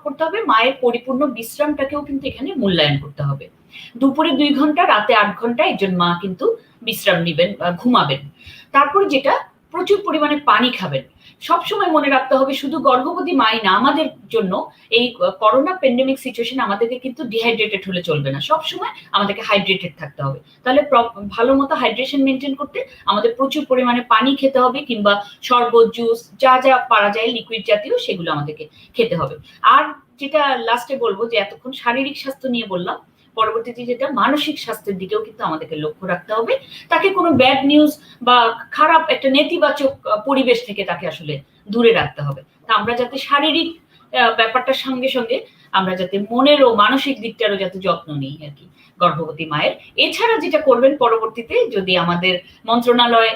করতে হবে মায়ের পরিপূর্ণ বিশ্রামটাকেও কিন্তু এখানে মূল্যায়ন করতে হবে। দুপুরে 2 ঘন্টা, রাতে 8 ঘন্টা একজন মা কিন্তু বিশ্রাম নেবেন বা ঘুমাবেন। তারপর যেটা প্রচুর পরিমাণে পানি খাবেন। সবসময় মনে রাখতে হবে শুধু গর্ভবতী মাই না, আমাদের জন্য এই করোনা প্যান্ডেমিক সিচুয়েশন আমাদেরকে কিন্তু ডিহাইড্রেটেড হলে চলবে না, সবসময় আমাদেরকে হাইড্রেটেড থাকতে হবে। তাহলে ভালো মতো হাইড্রেশন মেনটেন করতে আমাদের প্রচুর পরিমাণে পানি খেতে হবে, কিংবা শরবত, জুস যা যা পারা যায় লিকুইড জাতীয় সেগুলো আমাদেরকে খেতে হবে। আর যেটা লাস্টে বলবো যে এতক্ষণ শারীরিক স্বাস্থ্য নিয়ে বললাম, পরবর্তীতে যেটা মানসিক স্বাস্থ্যের দিকেও কিন্তু আমাদেরকে লক্ষ্য রাখতে হবে। তাকে কোনো ব্যাড নিউজ বা খারাপ একটা নেতিবাচক পরিবেশ থেকে তাকে আসলে দূরে রাখতে হবে। তা আমরা যাতে শারীরিক ব্যাপারটার সঙ্গে সঙ্গে আমরা যাতে মনের ও মানসিক দিকটারও যাতে যত্ন নিই আর কি গর্ভবতী মায়ের। এছাড়া যেটা করবেন পরবর্তীতে যদি আমাদের মন্ত্রণালয়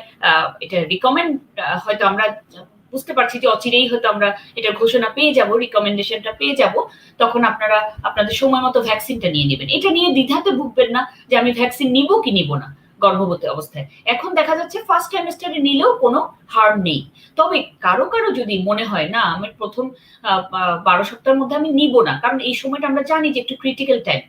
এটা রিকমেন্ড, হয়তো আমরা বুঝতে পারছি যে অচিরেই হয়তো আমরা এটা ঘোষণা পেয়ে যাব, রিকমেন্ডেশনটা পেয়ে যাব, তখন আপনারা আপনাদের সময় মতো ভ্যাকসিনটা নিয়ে নেবেন। এটা নিয়ে দ্বিধাতে ভুগবেন না যে আমি ভ্যাকসিন নিব কি নিব না গর্ভবতী অবস্থায়। এখন দেখা যাচ্ছে ফার্স্ট ট্রাইমেস্টারে নিলেও কোনো হার্ম নেই। তবে কারো কারো যদি মনে হয় না আমি প্রথম 12 সপ্তাহের মধ্যে আমি নিব না, কারণ এই সময়টা আমরা জানি যে একটু ক্রিটিক্যাল টাইম,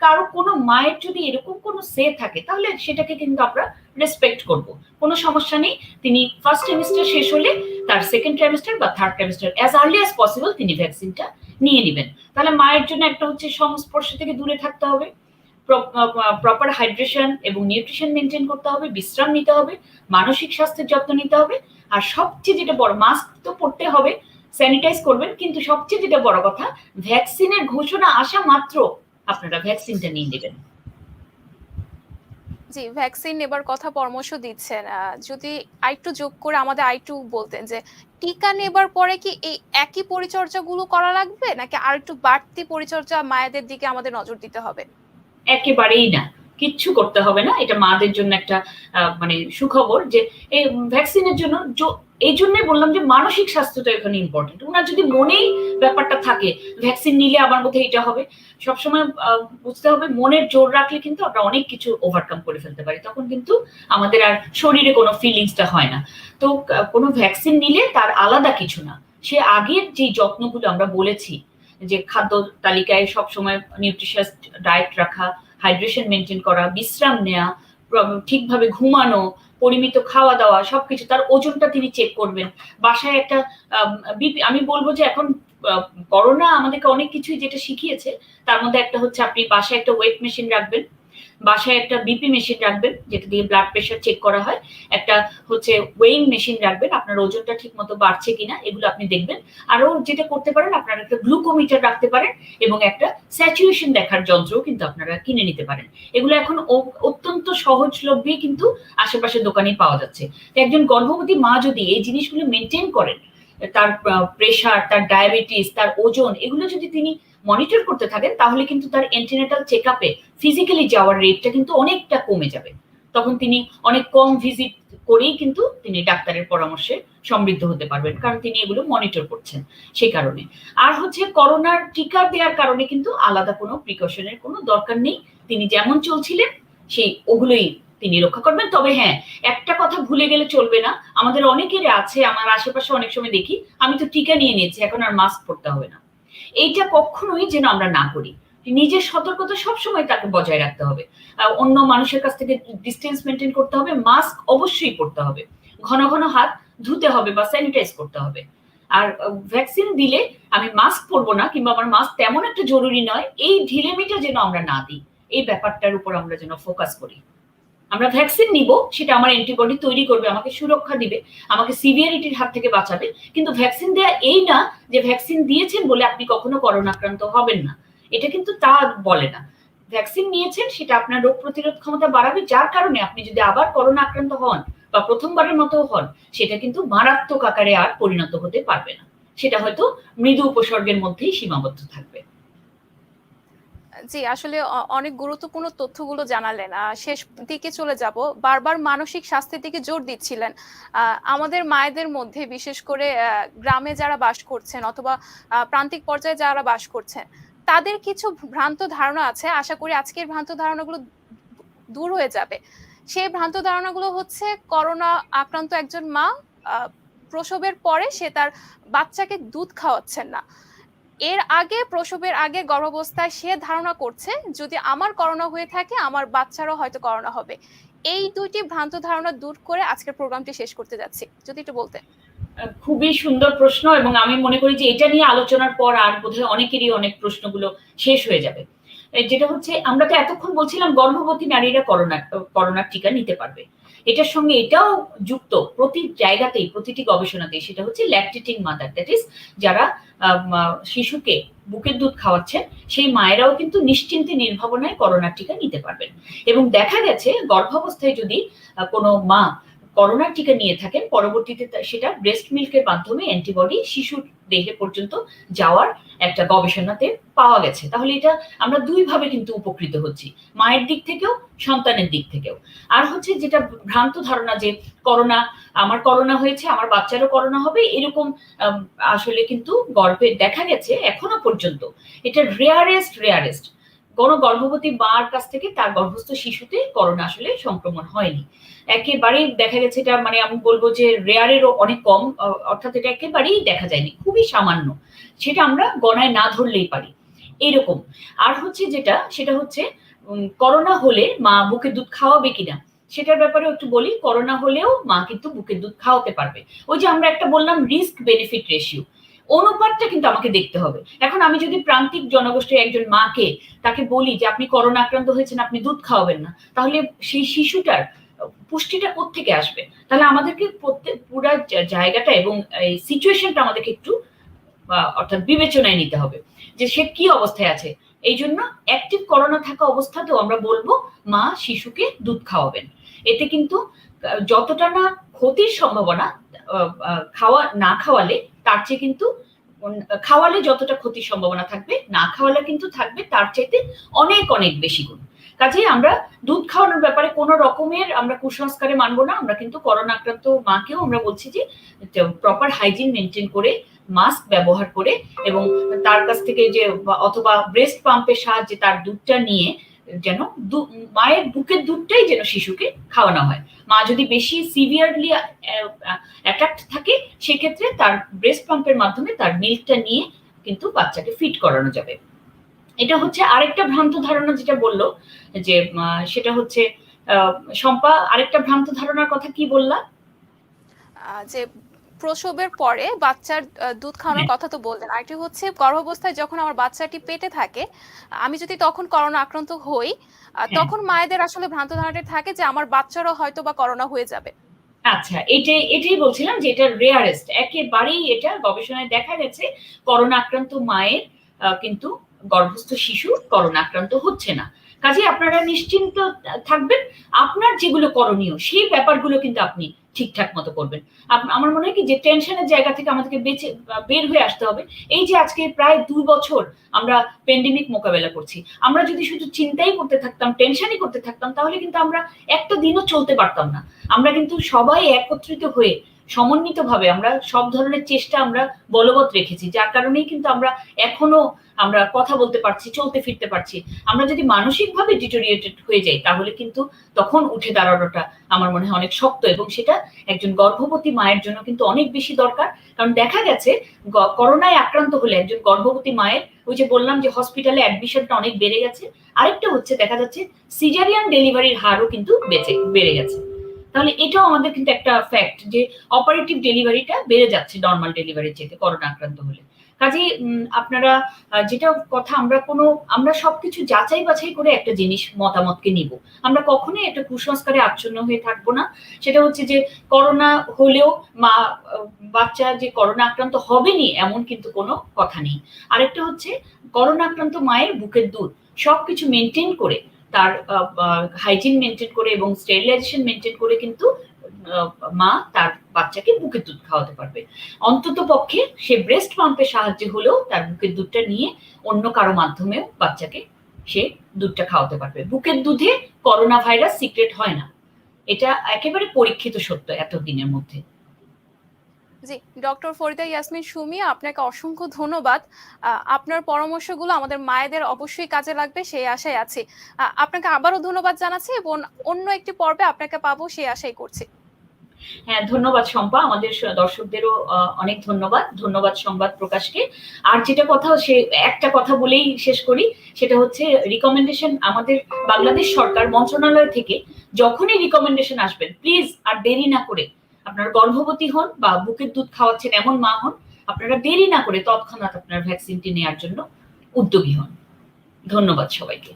কারো কোনো মায়ের যদি এরকম কোনো সে থাকে তাহলে সেটাকে কিন্তু আমরা রেসপেক্ট করব, কোনো সমস্যা নেই। তিনি ফার্স্ট ট্রাইমেস্টার শেষ হলে তার সেকেন্ড ট্রাইমেস্টার বা third trimester as early as possible তিনি ভ্যাকসিনটা নিয়ে নেবেন। তাহলে মায়ের জন্য একটা হচ্ছে সংস্পর্শ থেকে দূরে থাকতে হবে, প্রপার হাইড্রেশন এবং নিউট্রিশন মেনটেন করতে হবে, বিশ্রাম নিতে হবে, মানসিক স্বাস্থ্যের যত্ন নিতে হবে। আর সবচেয়ে যেটা বড়, মাস্ক তো পরতে হবে, স্যানিটাইজ করবেন, কিন্তু সবচেয়ে যেটা বড় কথা ভ্যাকসিনের ঘোষণা আসা মাত্র আপনারা ভ্যাকসিনটা নিয়ে নেবেন। জি, ভ্যাকসিন নেবার কথা পরামর্শ দিচ্ছেন। যদি আরেকটু যোগ করে আমাদের আরেকটু বলতেন যে টিকা নেবার পরে কি এই একই পরিচর্যাগুলো করা লাগবে নাকি আরেকটু বাড়তি পরিচর্যা মায়েদের দিকে আমাদের নজর দিতে হবে? একেবারেই না, কিচ্ছু করতে হবে না। এটা মাদের জন্য একটা মানে সুখবর যে এই ভ্যাকসিনের জন্য এই জন্যই বললাম যে মানসিক স্বাস্থ্যটা এখানে ইম্পর্টেন্ট। ওনার যদি মনেই ব্যাপারটা থাকে ভ্যাকসিন নিলে আমার মধ্যে এটা হবে, সবসময় বুঝতে হবে মনের জোর রাখলে কিন্তু আমরা অনেক কিছু ওভারকাম করে ফেলতে পারি, তখন কিন্তু আমাদের আর শরীরে কোনো ফিলিংসটা হয় না। তো কোনো ভ্যাকসিন নিলে তার আলাদা কিছু না, সে আগের যে যত্নগুলো আমরা বলেছি যে খাদ্য তালিকায় সবসময় নিউট্রিশিয়াস ডায়েট রাখা, হাইড্রেশন মেনটেন করা, বিশ্রাম নেওয়া, ঠিকভাবে ঘুমানো, পরিমিত খাওয়া দাওয়া, সবকিছু, তার ওজনটা তিনি চেক করবেন। বাসায় একটা আমি বলবো যে এখন করোনা আমাদেরকে অনেক কিছুই যেটা শিখিয়েছে তার মধ্যে একটা হচ্ছে আপনি বাসায় একটা ওয়েট মেশিন রাখবেন, বাসায় একটা বিপি মেশিন রাখবেন, যেটা দিয়ে ব্লাড প্রেশার চেক করা হয়। একটা হচ্ছে ওয়েইং মেশিন রাখবেন, আপনার ওজনটা ঠিক মতো বাড়ছে কিনা এগুলো আপনি দেখবেন। আরো যেটা করতে পারেন, আপনারা একটা গ্লুকোমিটার রাখতে পারেন এবং একটা স্যাচুরেশন দেখার যন্ত্রও কিন্তু আপনারা কিনে নিতে পারেন। এগুলো এখন অত্যন্ত সহজলভ্যই কিন্তু আশেপাশের দোকানেই পাওয়া যাচ্ছে। একজন গর্ভবতী মা যদি এই জিনিসগুলো মেনটেন করেন, তার প্রেশার, তার ডায়াবেটিস, তার ওজন, এগুলো যদি তিনি মনিটর করতে থাকেন, তাহলে কিন্তু তার অ্যান্টিনেটাল চেক আপে ফিজিক্যালি যাওয়ার রেটটা কিন্তু অনেকটা কমে যাবে। তখন তিনি অনেক কম ভিজিট করেই কিন্তু তিনি ডাক্তারের পরামর্শে সমৃদ্ধ হতে পারবেন, কারণ তিনি এগুলো মনিটর করছেন সেই কারণে। আর হচ্ছে করোনার টিকা দেওয়ার কারণে কিন্তু আলাদা কোনো প্রিকশনের কোনো দরকার নেই। তিনি যেমন চলছিলেন সেই ওগুলোই তিনি রক্ষা করবেন। তবে হ্যাঁ, একটা কথা ভুলে গেলে চলবে না, আমাদের অনেকেরই আছে, আমার আশেপাশে অনেক সময় দেখি, আমি তো টিকা নিয়ে নিয়েছি, এখন আর মাস্ক পরতে হবে না। এইটা কখনোই যেন আমরা না করি। নিজের সতর্কতা সবসময় তাকে বজায় রাখতে হবে। অন্য মানুষের কাছ থেকে ডিস্টেন্স মেনটেন করতে হবে, মাস্ক অবশ্যই পরতে হবে, ঘন ঘন হাত ধুতে হবে বা স্যানিটাইজ করতে হবে। আর ভ্যাকসিন দিলে আমি মাস্ক পরবো না কিংবা আমার মাস্ক তেমন একটা জরুরি নয়, এই ঢিলেমিটা যেন আমরা না দিই, এই ব্যাপারটার উপর আমরা যেন ফোকাস করি। আমরা ভ্যাকসিন নিব, সেটা আমার অ্যান্টিবডি তৈরি করবে, আমাকে সুরক্ষা দিবে, আমাকে সিভিয়ারিটির হাত থেকে বাঁচাবে। কিন্তু ভ্যাকসিন দেয়া এই না যে ভ্যাকসিন দিয়েছেন বলে আপনি কখনো করোনা আক্রান্ত হবেন না, এটা কিন্তু তা বলে না। ভ্যাকসিন নিয়েছেন সেটা আপনার রোগ প্রতিরোধ ক্ষমতা বাড়াবে, যার কারণে আপনি যদি আবার করোনা আক্রান্ত হন বা প্রথমবারের মতো হন, সেটা কিন্তু মারাত্মক আকারে আর পরিণত হতে পারবে না, সেটা হয়তো মৃদু উপসর্গের মধ্যেই সীমাবদ্ধ থাকবে। জি, আসলে অনেক গুরুত্বপূর্ণ তথ্যগুলো জানালেন। শেষ দিকে চলে যাব। বারবার মানসিক স্বাস্থ্যের দিকে জোর দিচ্ছিলেন। আমাদের মায়েদের মধ্যে বিশেষ করে গ্রামে যারা বাস করছেন অথবা প্রান্তিক পর্যায়ে যারা বাস করছেন, তাদের কিছু ভ্রান্ত ধারণা আছে। আশা করি আজকের ভ্রান্ত ধারণাগুলো দূর হয়ে যাবে। সেই ভ্রান্ত ধারণাগুলো হচ্ছে করোনা আক্রান্ত একজন মা প্রসবের পরে সে তার বাচ্চাকে দুধ খাওয়াচ্ছেন না। এর আগে প্রসবের আগে গর্ভাবস্থায় সে ধারণা করছে যদি আমার করোনা হয়ে থাকে আমার বাচ্চারও হয়তো করোনা হবে। এই দুইটি ভ্রান্ত ধারণা দূর করে আজকের প্রোগ্রামটি শেষ করতে যাচ্ছি, যদি একটু বলতেন। খুবই সুন্দর প্রশ্ন, এবং আমি মনে করি যে এটা নিয়ে আলোচনার পর আর বোধহয় অনেকেরই অনেক প্রশ্নগুলো শেষ হয়ে যাবে। যেটা হচ্ছে, আমরা তো এতক্ষণ বলছিলাম গর্ভবতী নারীরা করোনার টিকা নিতে পারবে, এটার সঙ্গে এটাও যুক্ত প্রতি জায়গাতেই, প্রতিটি গবেষণাতেই, সেটা হচ্ছে ল্যাকটেটিং মাদার, দ্যাট ইজ যারা শিশুকে বুকের দুধ খাওয়াচ্ছেন সেই মায়েরাও কিন্তু নিশ্চিন্তে নির্ভাবনায় করোনার টিকা নিতে পারবেন। এবং দেখা গেছে গর্ভাবস্থায় যদি কোনো মা করোনার টিকা নিয়ে থাকেন, পরবর্তীতে সেটা ব্রেস্ট মিল্কের মাধ্যমে অ্যান্টিবডি শিশুর দেহে পর্যন্ত যাওয়ার একটা গবেষণাতে পাওয়া গেছে। তাহলে এটা আমরা দুই ভাবে কিন্তু উপকৃত হচ্ছি, মায়ের দিক থেকেও সন্তানের দিক থেকেও। আর হচ্ছে যেটা ভ্রান্ত ধারণা যে আমার করোনা হয়েছে আমার বাচ্চারও করোনা হবে, এরকম আসলে কিন্তু গর্ভে দেখা গেছে এখনো পর্যন্ত এটা রেয়ারেস্ট কোনো গর্ভবতী মার কাছ থেকে তার গর্ভস্থ শিশুতে করোনা আসলে সংক্রমণ হয়নি। একেবারেই দেখা গেছে, এটা মানে আমি বলবো যে রেয়ারেরও অনেক কম, অর্থাৎ এটা একেবারেই দেখা যায়নি, খুবই সামান্য, সেটা আমরা গণায় না ধরলেই পারি এইরকম। আর হচ্ছে সেটা হচ্ছে করোনা হলে মা বুকের দুধ খাওয়াবে কিনা সেটার ব্যাপারে একটু বলি। করোনা হলেও মা কিন্তু বুকের দুধ খাওয়াতে পারবে। ওই যে আমরা একটা বললাম রিস্ক বেনিফিট রেশিও, অনুপাতটা কিন্তু আমাকে দেখতে হবে। এখন আমি যদি প্রান্তিক জনগোষ্ঠীর একজন মাকে তাকে বলি যে আপনি করোনা আক্রান্ত হয়েছেন, আপনি দুধ খাওয়াবেন না, তাহলে সেই শিশুটার পুষ্টিটা কোত্থেকে আসবে? তাহলে আমাদেরকে পুরা জায়গাটা এবং এই সিচুয়েশনটা আমাদেরকে একটু অর্থাৎ বিবেচনায় নিতে হবে যে সে কি অবস্থায় আছে। এই জন্য অ্যাক্টিভ করোনা থাকা অবস্থাতেও আমরা বলবো মা শিশুকে দুধ খাওয়াবেন। এতে কিন্তু যতটা না ক্ষতির সম্ভাবনা না খাওয়ালে, তার চেয়ে কিন্তু খাওয়ালে যতটা ক্ষতির সম্ভাবনা থাকবে, না খাওয়ালে কিন্তু থাকবে তার চাইতে অনেক অনেক বেশি গুণ। কাজেই আমরা দুধ খাওয়ানোর ব্যাপারে কোনো রকমের আমরা কুসংস্কারে মানবো না। আমরা কিন্তু করোনা আক্রান্ত মাকেও আমরা বলছি যে প্রপার হাইজিন মেনটেন করে, মাস্ক ব্যবহার করে, এবং তার কাছ থেকে যে অথবা ব্রেস্ট পাম্পের সাহায্যে তার দুধটা নিয়ে যেন মায়ের বুকের দুধটাই যেন শিশুকে খাওয়ানো হয়। মা যদি বেশি সিভিয়ারলি অ্যাটাক্ট থাকে, সেক্ষেত্রে তার ব্রেস্ট পাম্পের মাধ্যমে তার মিল্কটা নিয়ে কিন্তু বাচ্চাকে ফিড করানো যাবে। এটা হচ্ছে আরেকটা ভ্রান্ত ধারণা যেটা বললো যে সেটা হচ্ছে শম্পা, আরেকটা ভ্রান্ত ধারণার কথা কি বললা? যে প্রসবের পরে বাচ্চার দুধ খাওয়ানোর হ্যাঁ, কথা তো বললেন। আরেকটি হচ্ছে গর্ভাবস্থায় যখন আমার বাচ্চাটি পেটে থাকে, আমি যদি তখন করোনা আক্রান্ত হই, হ্যাঁ। তখন মায়েদের আসলে ভ্রান্ত ধারণাটা থাকে যে আমার বাচ্চারও হয়তোবা করোনা হয়ে যাবে। আচ্ছা, এটাই বলছিলাম যে এটা রেয়ারেস্ট। একেবারেই এটা গবেষণায় দেখা গেছে করোনা আক্রান্ত মায়ের কিন্তু গর্ভস্থ শিশু করোনা আক্রান্ত হচ্ছে না। কাজেই আপনারা নিশ্চিন্ত থাকবেন। আপনার যেগুলো করণীয় সেই ব্যাপারগুলো কিন্তু আপনি ঠিকঠাক মতো করবেন। আমার মনে হয় কি যে টেনশনের জায়গা থেকে আমাদেরকে বের হয়ে আসতে হবে। এই যে আজকে প্রায় ২ বছর আমরা প্যান্ডেমিক মোকাবেলা করছি। আমরা যদি শুধু চিন্তাই করতে থাকতাম, টেনশনই করতে থাকতাম, তাহলে কিন্তু আমরা একটা দিনও চলতে পারতাম না। আমরা কিন্তু সবাই একত্রিত হয়ে সমন্বিতভাবে আমরা সব ধরনের চেষ্টা আমরা বলবৎ রেখেছি, যার কারণেই কিন্তু এখনো আমরা কথা বলতে পারছি, চলতে ফিরতে পারছি। আমরা যদি মানসিকভাবে ডিটোরিয়েটেড হয়ে যাই, তাহলে কিন্তু তখন উঠে দাঁড়ানোটা আমার মনে হয় অনেক শক্ত, এবং সেটা একজন গর্ভবতী মায়ের জন্য কিন্তু অনেক বেশি দরকার। কারণ দেখা গেছে করোনায় আক্রান্ত হলে একজন গর্ভবতী মায়ের, ওই যে বললাম যে হসপিটালে অ্যাডমিশনটা অনেক বেড়ে গেছে, আরেকটা হচ্ছে দেখা যাচ্ছে সিজারিয়ান ডেলিভারির হারও কিন্তু বেড়ে গেছে। তাহলে এটাও আমাদের কিন্তু একটা ফ্যাক্ট যে অপারেটিভ ডেলিভারিটা বেড়ে যাচ্ছে নর্মাল ডেলিভারির চেয়ে করোনা আক্রান্ত হলে। কাজেই আপনারা যেটা কথা, আমরা সবকিছু যাচাই বাছাই করে একটা জিনিস মতামতকে নিব। আমরা কখনোই একটা কুসংস্কারে আচ্ছন্ন হয়ে থাকবো না। সেটা হচ্ছে যে করোনা হলেও মা বাচ্চা যে করোনা আক্রান্ত হবেনি এমন কিন্তু কোনো কথা নেই। আরেকটা হচ্ছে করোনা আক্রান্ত মায়ের বুকের দুধ সবকিছু মেনটেন করে, তার হাইজিন মেনটেন করে এবং স্টেরিলাইজেশন মেনটেন করে কিন্তু মা তার বাচ্চাকে বুকের দুধ খাওয়াতে পারবে। অন্তত পক্ষে সে ব্রেস্ট পাম্পের সাহায্যে হলেও তার বুকের দুধটা নিয়ে অন্য কারো মাধ্যমেও বাচ্চাকে সে দুধটা খাওয়াতে পারবে। বুকের দুধে করোনা ভাইরাস সিক্রেট হয় না, এটা একেবারে পরীক্ষিত সত্য এতদিনের মধ্যে। জি, ডক্টর ফরিদা ইয়াসমিন সুমি, আপনাকে অসংখ্য ধন্যবাদ। আপনার পরামর্শগুলো আমাদের মায়েদের অবশ্যই কাজে লাগবে সেই আশায় আছি। আপনাকে আবারও ধন্যবাদ জানাচ্ছি এবং অন্য একটি পর্বে আপনাকে পাবো সেই আশাই করছি। হ্যাঁ, ধন্যবাদ শম্পা। আমাদের দর্শকদেরও অনেক ধন্যবাদ সংবাদ প্রকাশকে। আর যেটা কথা, সে একটা কথা বলেই শেষ করি, সেটা হচ্ছে রিকমেন্ডেশন আমাদের বাংলাদেশ সরকার মন্ত্রণালয় থেকে যখনই রিকমেন্ডেশন আসবেন, প্লিজ আর দেরি না করে, আপনারা গর্ভবতী হন বা বুকের দুধ খাওয়াচ্ছেন এমন মা হন, আপনারা দেরি না করে তৎক্ষণাৎ আপনার ভ্যাকসিনটি নেওয়ার জন্য উদ্যোগী হন। ধন্যবাদ সবাইকে।